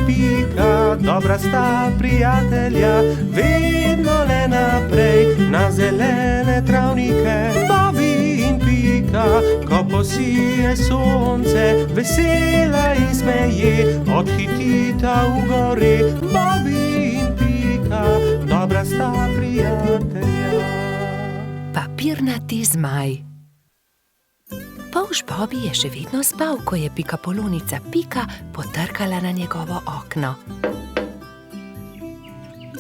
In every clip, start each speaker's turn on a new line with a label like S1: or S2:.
S1: Pika, dobra sta prijatelja, vedno le naprej na zelene travnike. Bobby in Pika, ko posije sonce, vesela in smeje, odhitita v gori. Bobby in Pika, dobra sta prijatelja.
S2: Papirnati zmaj. Polž Bobby je še vedno spal, ko je Pikapolonica Pika potrkala na njegovo okno.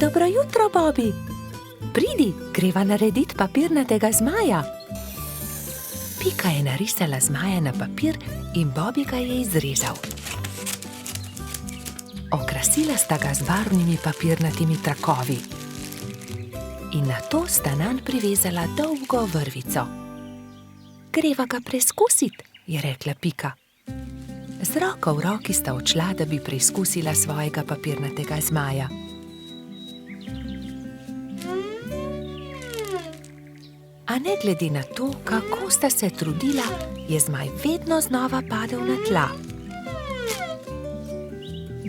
S2: Dobro jutro, Bobby. Pridi, greva narediti papirnatega zmaja. Pika je narisala zmaja na papir in Bobby ga je izrezal. Okrasila sta ga z barvnimi papirnatimi trakovi. In nato sta nanj privezala dolgo vrvico. Greva ga preizkusit, je rekla Pika. Z roko v roki sta odšla, da bi preizkusila svojega papirnatega zmaja. A ne glede na to, kako sta se trudila, je zmaj vedno znova padel na tla.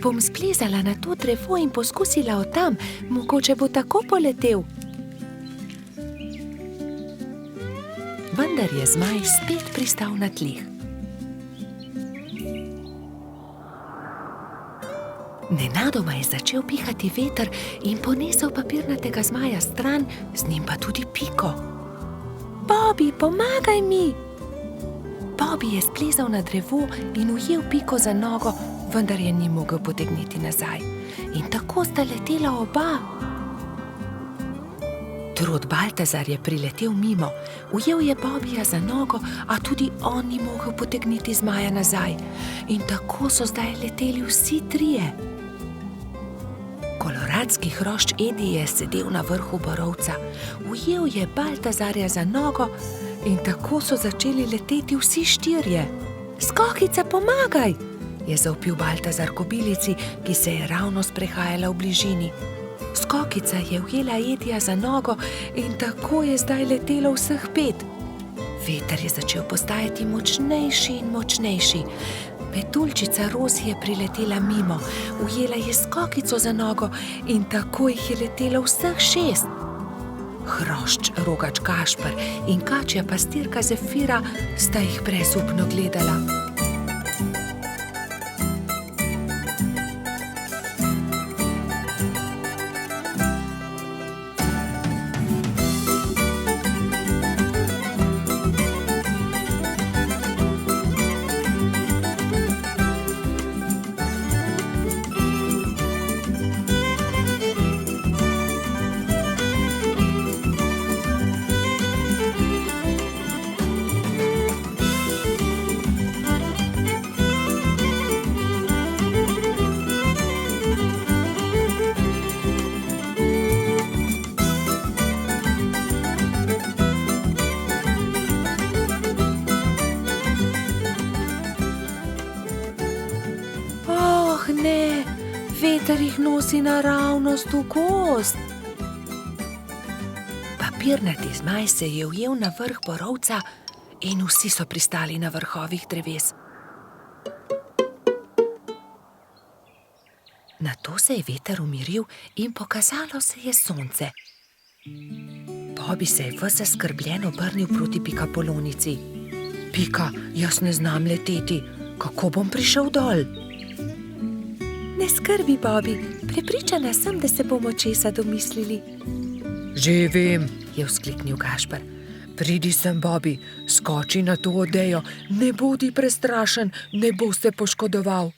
S2: Bom splezala na to drevo in poskusila od tam, mogoče bo tako poletel. Vendar je zmaj spet pristal na tleh. Nenadoma je začel pihati veter in ponesel papirnatega zmaja stran, z njim pa tudi Piko. Bobby, pomagaj mi! Bobby je splezal na drevo in ujel Piko za nogo, vendar je ni mogel potegniti nazaj. In tako sta letela oba. Trud Baltazar je priletel mimo, ujel je Bobbyja za nogo, a tudi on ni mogel potegniti zmaja nazaj. In tako so zdaj leteli vsi trije. Koloradski hrošč Edi je sedel na vrhu borovca, ujel je Baltazarja za nogo in tako so začeli leteti vsi štirje. Skokica, pomagaj! Je zavpil Baltazar kobilici, ki se je ravno sprehajala v bližini. Skokica je ujela Edija za nogo in tako je zdaj letelo vseh 5. Veter je začel postajati močnejši in močnejši. Petuljčica Rozi je priletela mimo, ujela je Skokico za nogo in tako jih je letelo vseh 6. Hrošč Rogač Gašper in kačja pastirka Zefira sta jih brezupno gledala. Ne, veter jih nosi naravnost v gozd. Papirnati zmaj se je ujel na vrh borovca in vsi so pristali na vrhovih dreves. Nato se je veter umiril in pokazalo se je sonce. Bobby se je ves zaskrbljen obrnil proti Pikapolonici. Pika, jaz ne znam leteti, kako bom prišel dol? Ne skrbi, Bobby, prepričana sem, da se bomo česa domislili.
S3: Že vem, je vzkliknil Gašper. Pridi sem, Bobby, skoči na to odejo, ne bodi prestrašen, ne bo se poškodoval.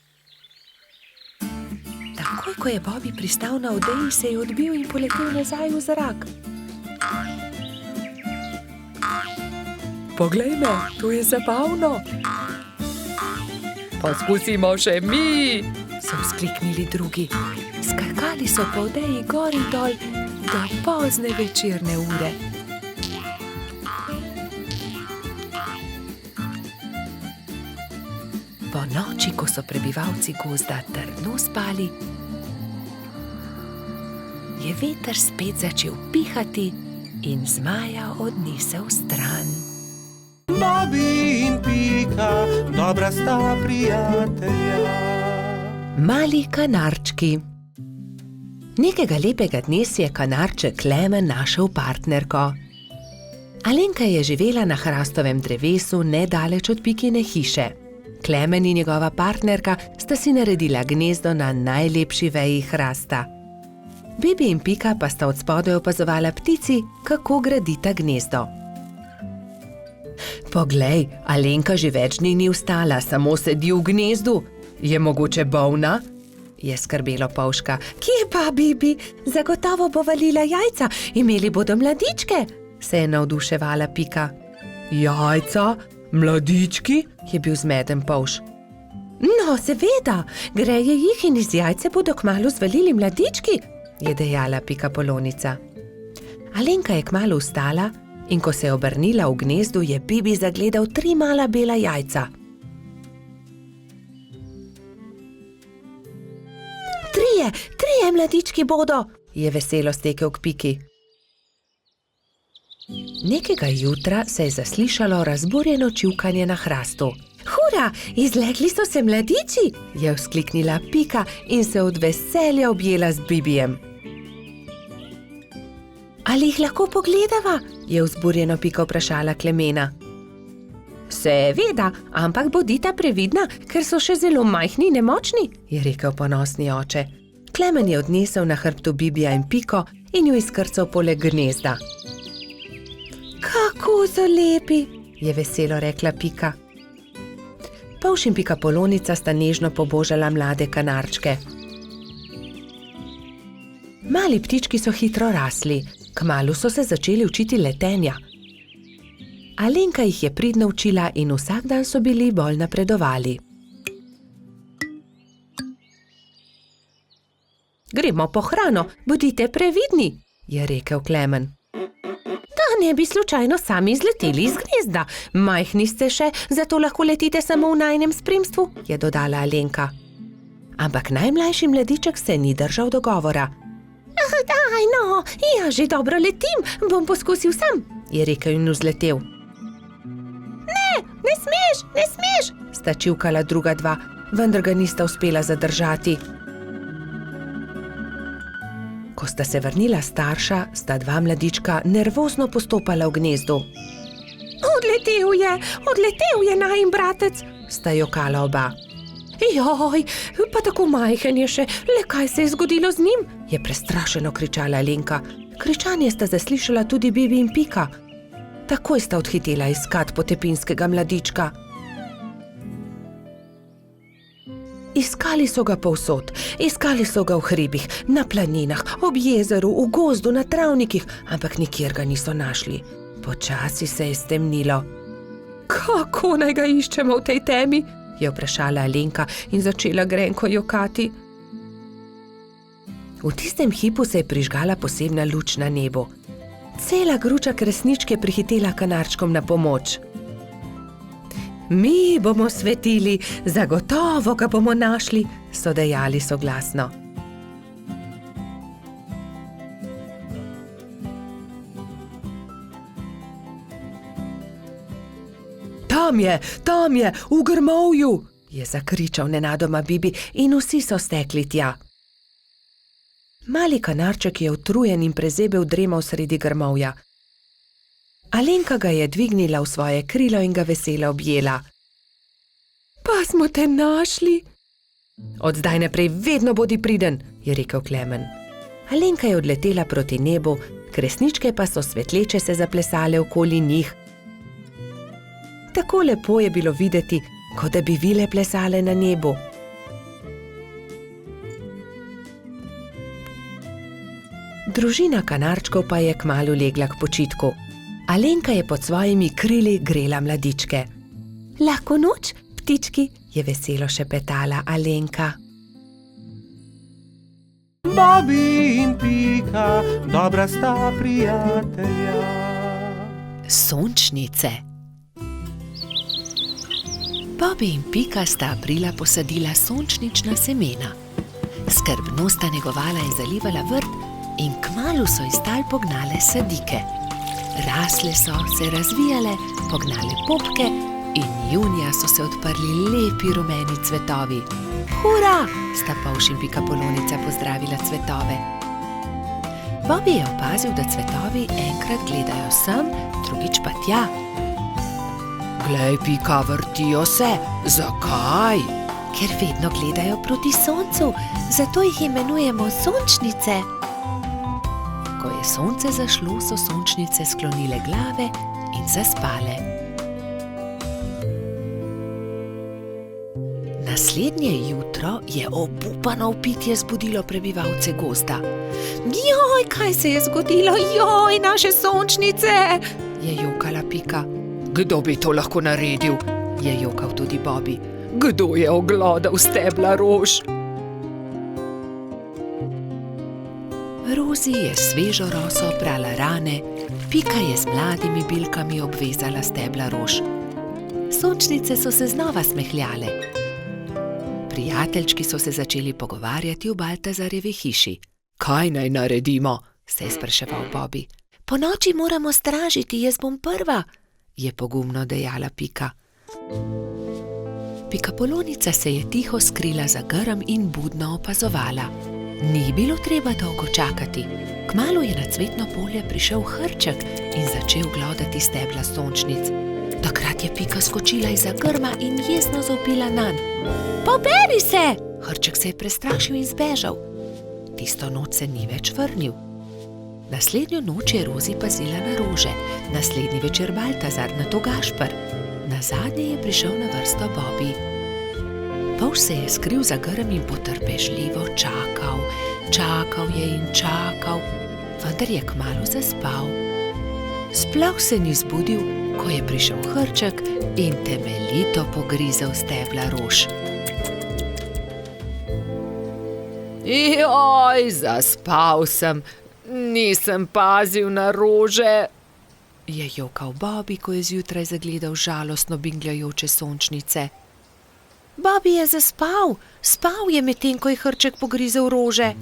S2: Takoj, ko je Bobby pristal na odeji, se je odbil in poletel nazaj v zrak.
S3: Poglej me, to je zabavno. Poskusimo še mi,
S2: so vzkliknili drugi. Skakali so po odeji gor in dol do pozne večerne ure. Po noči, ko so prebivalci gozda trdno spali, je veter spet začel pihati in zmaja odnesel stran.
S1: Bobby in Pika, dobra sta prijatelja.
S2: Mali kanarčki. Nekega lepega dne si je kanarček Klemen našel partnerko. Alenka je živela na hrastovem drevesu nedaleč od Pikine hiše. Klemen in njegova partnerka sta si naredila gnezdo na najlepši veji hrasta. Bibi in Pika pa sta od spodaj opazovala ptici, kako gradita gnezdo. Poglej, Alenka že več dni ni vstala, samo sedi v gnezdu. Je mogoče bolna? Je skrbelo Polžka. Kje pa, Bibi? Zagotovo bo valila jajca, imeli bodo mladičke, se je navduševala Pika. Jajca? Mladički? Je bil zmeden Polž. No, seveda, greje jih in iz jajce bodo kmalu zvalili mladički, je dejala Pika Polonica. Alenka je kmalu vstala in ko se je obrnila v gnezdu, je Bibi zagledal 3 mala bela jajca. Trije mladički bodo, je veselo stekel k Piki. Nekega jutra se je zaslišalo razburjeno čivkanje na hrastu. Hura, izlegli so se mladiči, je vzkliknila Pika in se od veselja objela z Bibijem. Ali jih lahko pogledava? Je vzburjeno Pika vprašala Klemena. Seveda, ampak bodita previdna, ker so še zelo majhni in nemočni, je rekel ponosni oče. Klemen je odnesel na hrbtu Bibija in Piko in jo izkrcal poleg gnezda. Kako so lepi, je veselo rekla Pika. Polž in Pika Polonica sta nežno pobožala mlade kanarčke. Mali ptički so hitro rasli, kmalu so se začeli učiti letenja. Alenka jih je pridno učila in vsak dan so bili bolj napredovali. Gremo po hrano, bodite previdni, je rekel Klemen. Da ne bi slučajno sami izleteli iz gnezda. Majhni ste še, zato lahko letite samo v najinem spremstvu, je dodala Alenka. Ampak najmlajši mladiček se ni držal dogovora. Daj no, ja že dobro letim, bom poskusil sam, je rekel in vzletel. Ne smeš, sta čivkala druga dva, vendar ga nista uspela zadržati. Ko sta se vrnila starša, sta 2 mladička nervozno postopala v gnezdu. Odletel je najin bratec, sta jokala oba. Joj, pa tako majhen je še, le kaj se je zgodilo z njim, je prestrašeno kričala Alenka. Kričanje sta zaslišala tudi Bibi in Pika. Takoj sta odhitela iskat potepinskega mladička. Iskali so ga povsod, iskali so ga v hribih, na planinah, ob jezeru, v gozdu, na travnikih, ampak nikjer ga niso našli. Počasi se je stemnilo. Kako naj ga iščemo v tej temi? Je vprašala Alenka in začela grenko jokati. V tistem hipu se je prižgala posebna luč na nebu. Cela gruča kresničke prihitela kanarčkom na pomoč. Mi bomo svetili, zagotovo ga bomo našli, so dejali soglasno. Tam je, v grmovju, je zakričal nenadoma Bibi in vsi so stekli tja. Mali kanarček je utrujen in prezebel dremal sredi grmovja. Alenka ga je dvignila v svoje krilo in ga veselo objela. Pa smo te našli. Od zdaj naprej vedno bodi priden, je rekel Klemen. Alenka je odletela proti nebu, kresničke pa so svetleče se zaplesale okoli njih. Tako lepo je bilo videti, kot da bi vile plesale na nebu. Družina kanarčkov pa je kmalu legla k počitku. Alenka je pod svojimi krili grela mladičke. Lahko noč, ptički, je veselo šepetala Alenka.
S1: Bobi in Pika, dobra sta prijatelja.
S2: Sončnice. Bobi in Pika sta aprila posadila sončnična semena. Skrbno sta negovala in zalivala vrt in kmalu so iz tal pognale sadike. Rasle so, se razvijale, pognale popke In junija so se odprli lepi rumeni cvetovi. Hura! Sta Polž in Pikapolonica pozdravila cvetove. Bobby je opazil, da cvetovi enkrat gledajo sem, drugič pa tja. Glej, Pika, vrtijo se. Zakaj? Ker vedno gledajo proti soncu, zato jih imenujemo sončnice. Ko je sonce zašlo, so sončnice sklonile glave in zaspale. Naslednje jutro je obupano vpitje zbudilo prebivalce gozda. Joj, kaj se je zgodilo? Joj, naše sončnice! Je jokala Pika. Kdo bi to lahko naredil? Je jokal tudi Bobby. Kdo je oglodal stebla rož? Rozi je svežo roso prala rane, Pika je z mladimi bilkami obvezala stebla rož. Sončnice so se znova smehljale. Prijateljčki so se začeli pogovarjati v Baltazarjevi hiši. Kaj naj naredimo? Se je spraševal Bobby. Ponoči moramo stražiti, jaz bom prva, je pogumno dejala Pika. Pikapolonica se je tiho skrila za grm in budno opazovala. Ni bilo treba dolgo čakati. Kmalu je na cvetno polje prišel Hrček in začel glodati stebla sončnic. Takrat je Pika skočila izza grma in jezno zavpila nanj. Poberi se! Hrček se je prestrašil in zbežal. Tisto noč se ni več vrnil. Naslednjo noč je Rozi pazila na rože, naslednji večer Baltazar, nato Gašper. Nazadnje je prišel na vrsto Bobby. Polž se je skril za grm in potrpežljivo čakal. Čakal je in čakal, vendar je kmalu zaspal. Sploh se ni zbudil, ko je prišel Hrček in temeljito pogrizel stebla rož. Joj, zaspal sem, nisem pazil na rože, je jokal Bobby, ko je zjutraj zagledal žalostno bingljajoče sončnice. Bobby je zaspal, spal je medtem, ko je Hrček pogrizel rože.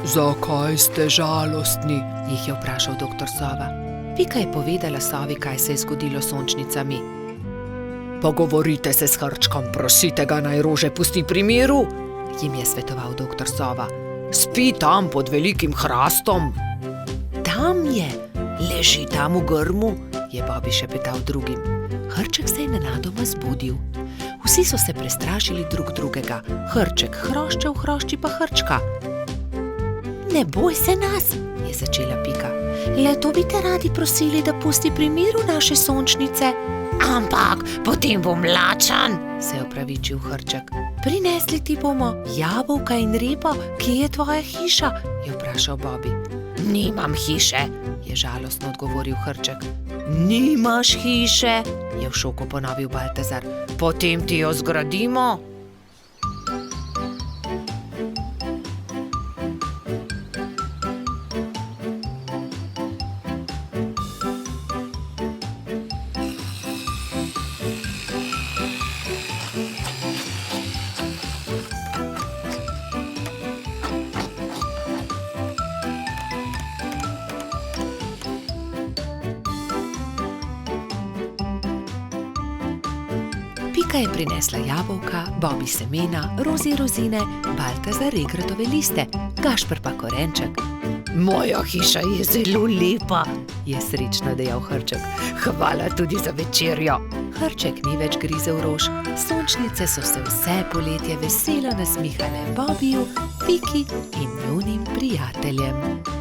S2: Zakaj ste žalostni? Jih je vprašal doktor Sova. Pika je povedala Sovi, kaj se je zgodilo s sončnicami. Pogovorite se s Hrčkom, prosite ga, naj rože pusti pri miru, jim je svetoval doktor Sova. Spi tam pod velikim hrastom. Tam je, leži tam v grmu, je Bobby šepetal drugim. Hrček se je nenadoma zbudil. Vsi so se prestrašili drug drugega. Hrček hroščev, hrošči pa Hrčka. Ne boj se nas, je začela Pika. Le to bi te radi prosili, da pusti pri miru naše sončnice. Ampak potem bom lačen, se je opravičil Hrček. Prinesli ti bomo jabolka in repo, kje je tvoja hiša, je vprašal Bobby. Nimam hiše, je žalostno odgovoril Hrček. Nimaš hiše, je v šoku ponovil Baltazar. Potem ti jo zgradimo. Pika je prinesla jabolka, Bobby semena, Rozi rozine, Baltazar regratove liste, Gašper pa korenček. Moja hiša je zelo lepa, je srečno dejal Hrček. Hvala tudi za večerjo. Hrček ni več grizel rož, sončnice so se vse poletje veselo nasmihale Bobbyju, Piki in njunim prijateljem.